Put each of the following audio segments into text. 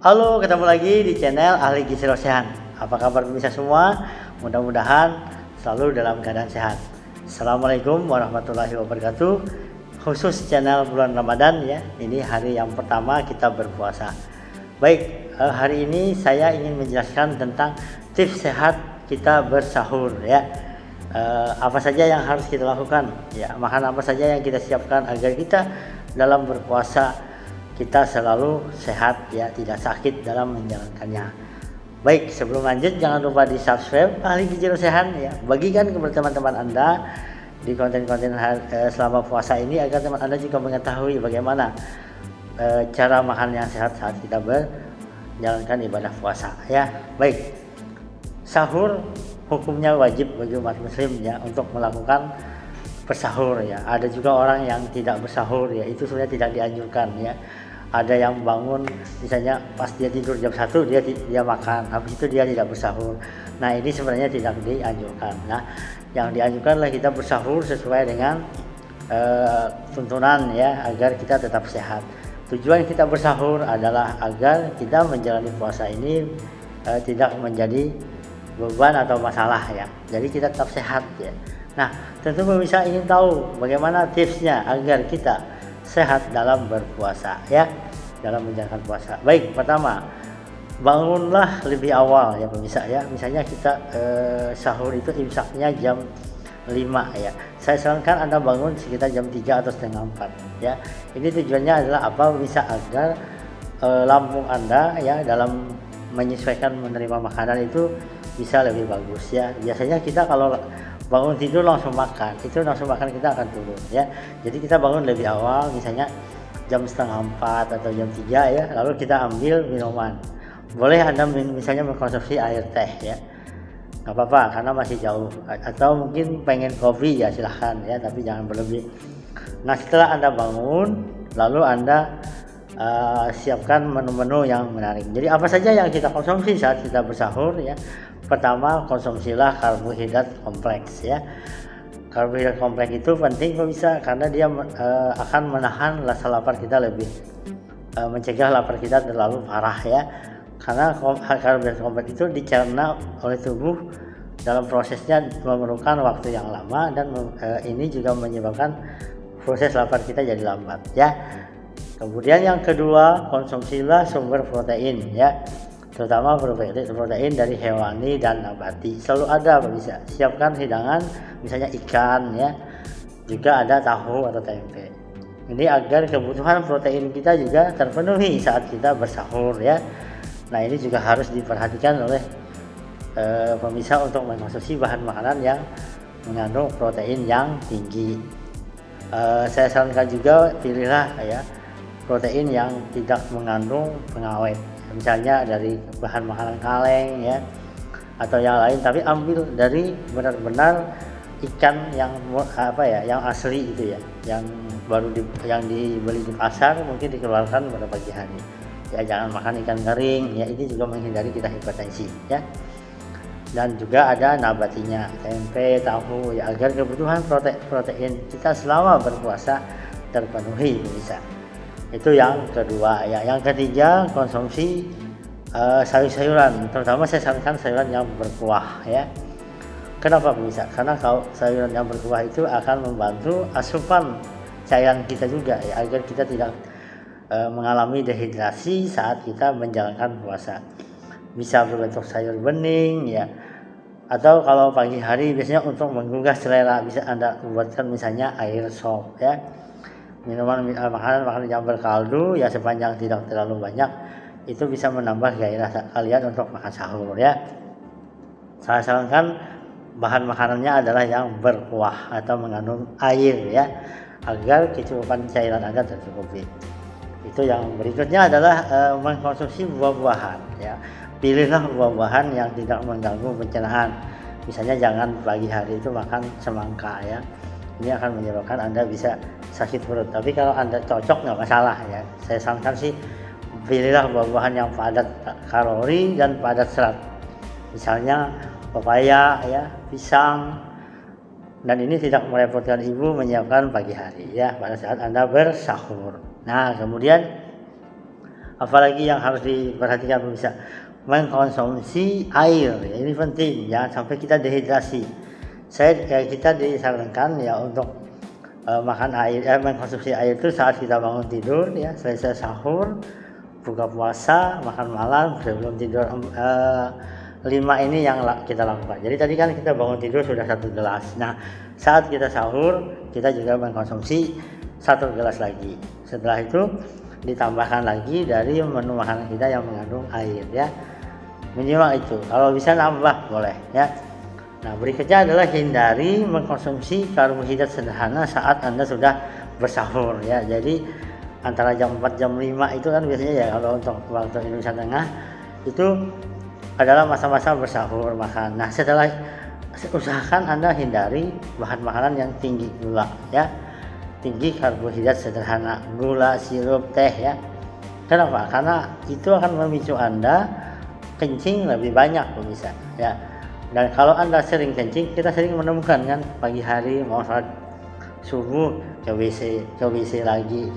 Halo, ketemu lagi di channel Ahli Gizi Rosehan. Apa kabar pemirsa semua? Mudah-mudahan selalu dalam keadaan sehat. Assalamualaikum warahmatullahi wabarakatuh. Khusus channel bulan Ramadan ya. Ini hari yang pertama kita berpuasa. Baik, hari ini saya ingin menjelaskan tentang tips sehat kita bersahur ya. Apa saja yang harus kita lakukan ya, makan apa saja yang kita siapkan agar kita dalam berpuasa kita selalu sehat ya, tidak sakit dalam menjalankannya. Baik, sebelum lanjut jangan lupa di subscribe Ahli Gizi Rosehan ya, bagikan kepada teman-teman Anda di konten-konten selama puasa ini agar teman Anda juga mengetahui bagaimana cara makan yang sehat saat kita menjalankan ibadah puasa ya. Baik, sahur hukumnya wajib bagi umat muslim ya untuk melakukan bersahur ya. Ada juga orang yang tidak bersahur ya, itu sebenarnya tidak dianjurkan ya. Ada yang bangun misalnya pas dia tidur jam 1 dia makan, habis itu dia tidak bersahur. Nah, ini sebenarnya tidak dianjurkan. Nah, yang dianjurkan adalah kita bersahur sesuai dengan tuntunan ya, agar kita tetap sehat. Tujuan kita bersahur adalah agar kita menjalani puasa ini tidak menjadi beban atau masalah ya. Jadi kita tetap sehat ya. Nah, tentu pemirsa ingin tahu bagaimana tipsnya agar kita sehat dalam berpuasa ya, dalam menjalankan puasa. Baik, pertama, bangunlah lebih awal ya pemirsa ya. Misalnya kita sahur itu imsaknya jam 5 ya. Saya sarankan Anda bangun sekitar jam 3 atau setengah 4 ya. Ini tujuannya adalah apa? Bisa agar lambung Anda ya dalam menyesuaikan menerima makanan itu bisa lebih bagus ya. Biasanya kita kalau bangun tidur langsung makan, itu langsung makan kita akan turun ya. Jadi kita bangun lebih awal, misalnya jam setengah 4 atau jam 3 ya, lalu kita ambil minuman. Boleh Anda misalnya mengkonsumsi air teh ya, nggak apa-apa karena masih jauh. Atau mungkin pengen kopi ya silahkan ya, tapi jangan berlebih. Nah, setelah Anda bangun, lalu Anda siapkan menu-menu yang menarik. Jadi apa saja yang kita konsumsi saat kita bersahur ya. Pertama, konsumsilah karbohidrat kompleks ya. Karbohidrat kompleks itu penting bisa karena dia akan menahan rasa lapar kita lebih, mencegah lapar kita terlalu parah ya. Karena karbohidrat kompleks itu dicerna oleh tubuh dalam prosesnya memerlukan waktu yang lama, dan ini juga menyebabkan proses lapar kita jadi lambat ya. Kemudian yang kedua, konsumsilah sumber protein ya, terutama protein dari hewani dan nabati. Selalu ada bisa. Siapkan hidangan misalnya ikan ya, juga ada tahu atau tempe. Ini agar kebutuhan protein kita juga terpenuhi saat kita bersahur ya. Nah, ini juga harus diperhatikan oleh pemirsa untuk mengkonsumsi bahan makanan yang mengandung protein yang tinggi. Saya sarankan juga pilihlah ya protein yang tidak mengandung pengawet, misalnya dari bahan makanan kaleng ya atau yang lain, tapi ambil dari benar-benar ikan yang yang asli itu ya, yang yang dibeli di pasar, mungkin dikeluarkan pada pagi hari ya. Jangan makan ikan kering ya, ini juga menghindari kita hipertensi ya. Dan juga ada nabatinya, tempe, tahu ya, agar kebutuhan protein kita selama berpuasa terpenuhi bisa. Itu yang kedua ya. Yang ketiga, konsumsi sayur-sayuran, terutama saya sarankan sayuran yang berkuah ya. Kenapa bisa? Karena kalau sayuran yang berkuah itu akan membantu asupan cairan kita juga ya, agar kita tidak mengalami dehidrasi saat kita menjalankan puasa. Bisa berbentuk sayur bening ya, atau kalau pagi hari biasanya untuk menggugah selera bisa Anda buatkan misalnya air sop ya. Makanan yang berkaldu ya, sepanjang tidak terlalu banyak, itu bisa menambah gairah kalian untuk makan sahur ya. Saya sarankan bahan makanannya adalah yang berkuah atau mengandung air ya, agar kecukupan cairan Anda tercukupi. Itu yang berikutnya adalah mengkonsumsi buah-buahan ya. Pilihlah buah-buahan yang tidak mengganggu pencernaan. Misalnya jangan pagi hari itu makan semangka ya, ini akan menyebabkan Anda bisa sakit perut. Tapi kalau Anda cocok nggak masalah ya. Saya sarankan sih pilihlah buah-buahan yang padat kalori dan padat serat. Misalnya pepaya ya, pisang. Dan ini tidak merepotkan ibu menyiapkan pagi hari ya pada saat Anda bersahur. Nah, kemudian apalagi yang harus diperhatikan pemirsa, mengkonsumsi air ya, ini penting ya, sampai kita dehidrasi. Kita disarankan ya untuk makan air, mengkonsumsi air itu saat kita bangun tidur ya, selesai sahur, buka puasa, makan malam, sebelum tidur. 5 ini yang kita lakukan. Jadi tadi kan kita bangun tidur sudah 1 gelas. Nah, saat kita sahur kita juga mengkonsumsi 1 gelas lagi. Setelah itu ditambahkan lagi dari menu makanan kita yang mengandung air ya, minimal itu. Kalau bisa nambah boleh ya. Nah, berikutnya adalah hindari mengkonsumsi karbohidrat sederhana saat Anda sudah bersahur ya. Jadi antara jam 4 jam 5 itu kan biasanya ya, kalau untuk waktu Indonesia Tengah itu adalah masa-masa bersahur makan. Nah, setelah usahakan Anda hindari bahan makanan yang tinggi gula ya, tinggi karbohidrat sederhana, gula, sirup, teh ya. Kenapa? Karena itu akan memicu Anda kencing lebih banyak pemirsa ya. Dan kalau Anda sering kencing, kita sering menemukan kan pagi hari mau sholat subuh ke WC lagi,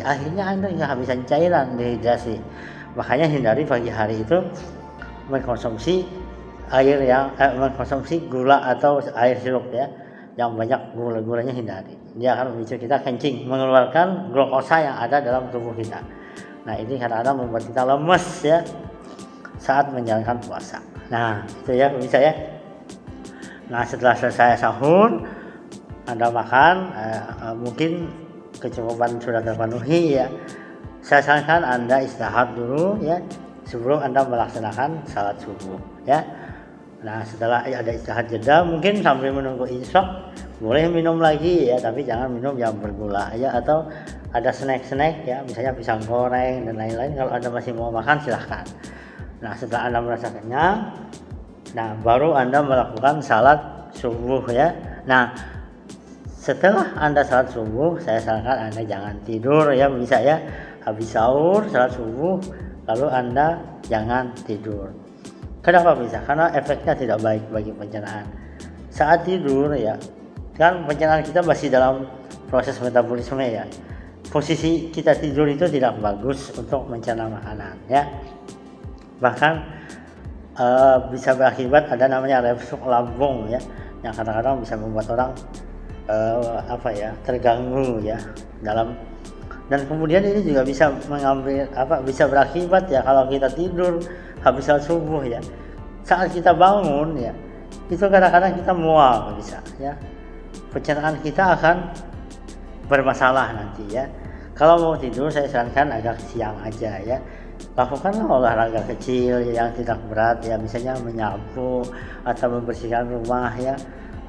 akhirnya Anda nggak habisan cairan, dehidrasi. Makanya hindari pagi hari itu mengkonsumsi air yang mengkonsumsi gula atau air sirup ya, yang banyak gulanya hindari. Dia akan memicu kita kencing, mengeluarkan glukosa yang ada dalam tubuh kita. Nah, ini kadang-kadang membuat kita lemes ya saat menjalankan puasa. Nah, itu ya bisa ya. Nah, setelah selesai sahur Anda makan, mungkin kecukupan sudah terpenuhi ya, saya sarankan Anda istirahat dulu ya sebelum Anda melaksanakan salat subuh ya. Nah, setelah ada istirahat jeda, mungkin sambil menunggu isya boleh minum lagi ya, tapi jangan minum yang bergula ya, atau ada snack ya, misalnya pisang goreng dan lain-lain. Kalau Anda masih mau makan silahkan. Nah, setelah Anda merasa kenyang, nah baru Anda melakukan salat subuh ya. Nah, setelah Anda salat subuh, saya sarankan Anda jangan tidur ya, bisa ya. Habis sahur, salat subuh, lalu Anda jangan tidur. Kenapa bisa? Karena efeknya tidak baik bagi pencernaan. Saat tidur ya, kan pencernaan kita masih dalam proses metabolisme ya. Posisi kita tidur itu tidak bagus untuk mencerna makanan ya. Bahkan bisa berakibat ada namanya reflux lambung ya, yang kadang-kadang bisa membuat orang terganggu ya dalam. Dan kemudian ini juga bisa bisa berakibat ya, kalau kita tidur habis salat subuh ya, saat kita bangun ya, itu kadang-kadang kita mual bisa ya, pencernaan kita akan bermasalah nanti ya. Kalau mau tidur saya sarankan agak siang aja ya, lakukanlah olahraga kecil yang tidak berat ya, misalnya menyapu atau membersihkan rumah ya,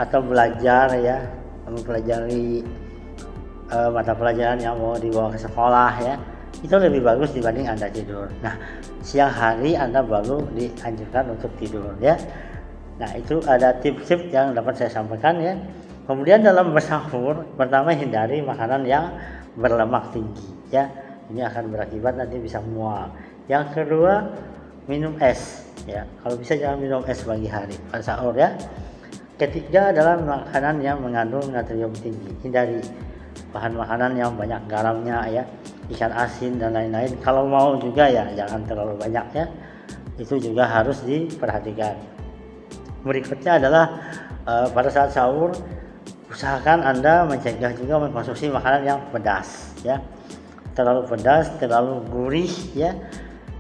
atau belajar ya, mempelajari mata pelajaran yang mau dibawa ke sekolah ya, itu lebih bagus dibanding Anda tidur. Nah, siang hari Anda baru dianjurkan untuk tidur ya. Nah, itu ada tips-tips yang dapat saya sampaikan ya. Kemudian dalam bersahur, pertama hindari makanan yang berlemak tinggi ya, ini akan berakibat nanti bisa mual. Yang kedua, minum es ya, kalau bisa jangan minum es pagi hari pada sahur ya. Ketiga adalah makanan yang mengandung natrium tinggi, hindari bahan makanan yang banyak garamnya ya, ikan asin dan lain-lain. Kalau mau juga ya jangan terlalu banyak ya, itu juga harus diperhatikan. Berikutnya adalah pada saat sahur usahakan Anda mencegah juga mengkonsumsi makanan yang pedas ya, terlalu pedas, terlalu gurih ya,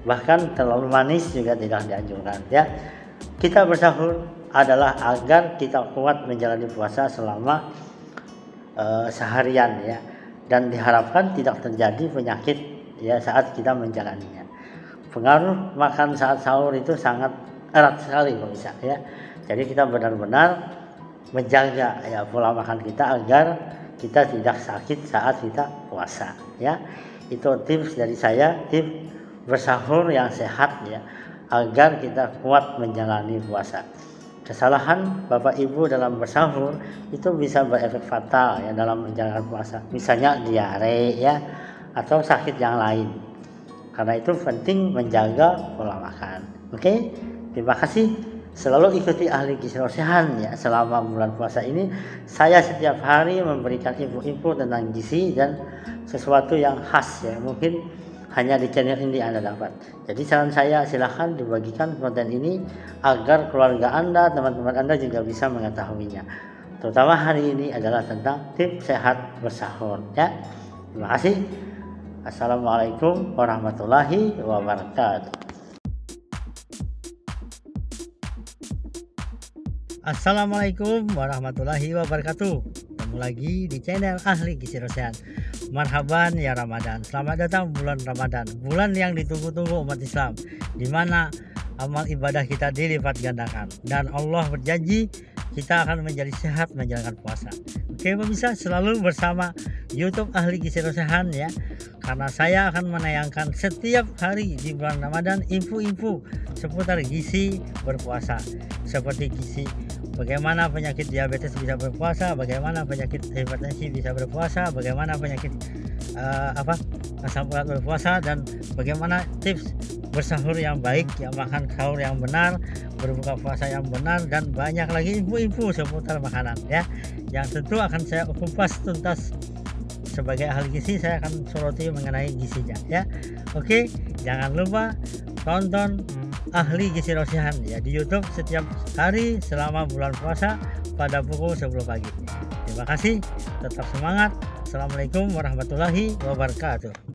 bahkan terlalu manis juga tidak dianjurkan ya. Kita bersahur adalah agar kita kuat menjalani puasa selama seharian ya, dan diharapkan tidak terjadi penyakit ya saat kita menjalaninya. Pengaruh makan saat sahur itu sangat erat sekali pemirsa ya. Jadi kita benar-benar menjaga ya pola makan kita agar kita tidak sakit saat kita puasa ya. Itu tips dari saya, tips bersahur yang sehat ya, agar kita kuat menjalani puasa. Kesalahan Bapak Ibu dalam bersahur itu bisa berefek fatal ya dalam menjalankan puasa, misalnya diare ya, atau sakit yang lain. Karena itu penting menjaga pola makan. Oke, terima kasih. Selalu ikuti ahli gizi rosehan ya selama bulan puasa ini. Saya setiap hari memberikan info-info tentang gizi dan sesuatu yang khas ya, mungkin hanya di channel ini Anda dapat. Jadi saran saya, silahkan dibagikan konten ini agar keluarga Anda, teman-teman Anda juga bisa mengetahuinya. Terutama hari ini adalah tentang tips sehat bersahur ya. Terima kasih. Assalamualaikum warahmatullahi wabarakatuh. Assalamualaikum warahmatullahi wabarakatuh. Ketemu lagi di channel Ahli Gizi Rosehan. Marhaban ya Ramadan. Selamat datang bulan Ramadan, bulan yang ditunggu-tunggu umat Islam, di mana amal ibadah kita dilipat gandakan dan Allah berjanji kita akan menjadi sehat menjalankan puasa. Oke pemirsa, selalu bersama YouTube Ahli Gizi Rosehan ya, karena saya akan menayangkan setiap hari di bulan Ramadan info-info seputar gizi berpuasa, seperti gizi bagaimana penyakit diabetes bisa berpuasa, bagaimana penyakit hipertensi bisa berpuasa, bagaimana penyakit asam urat berpuasa, dan bagaimana tips bersahur yang baik, yang makan sahur yang benar, berbuka puasa yang benar, dan banyak lagi info-info seputar makanan ya, yang tentu akan saya kupas tuntas. Sebagai ahli gizi saya akan soroti mengenai gizinya ya. Oke, jangan lupa tonton Ahli Gizi Rosehan ya di YouTube setiap hari selama bulan puasa pada pukul 10 pagi. Terima kasih, tetap semangat. Assalamualaikum warahmatullahi wabarakatuh.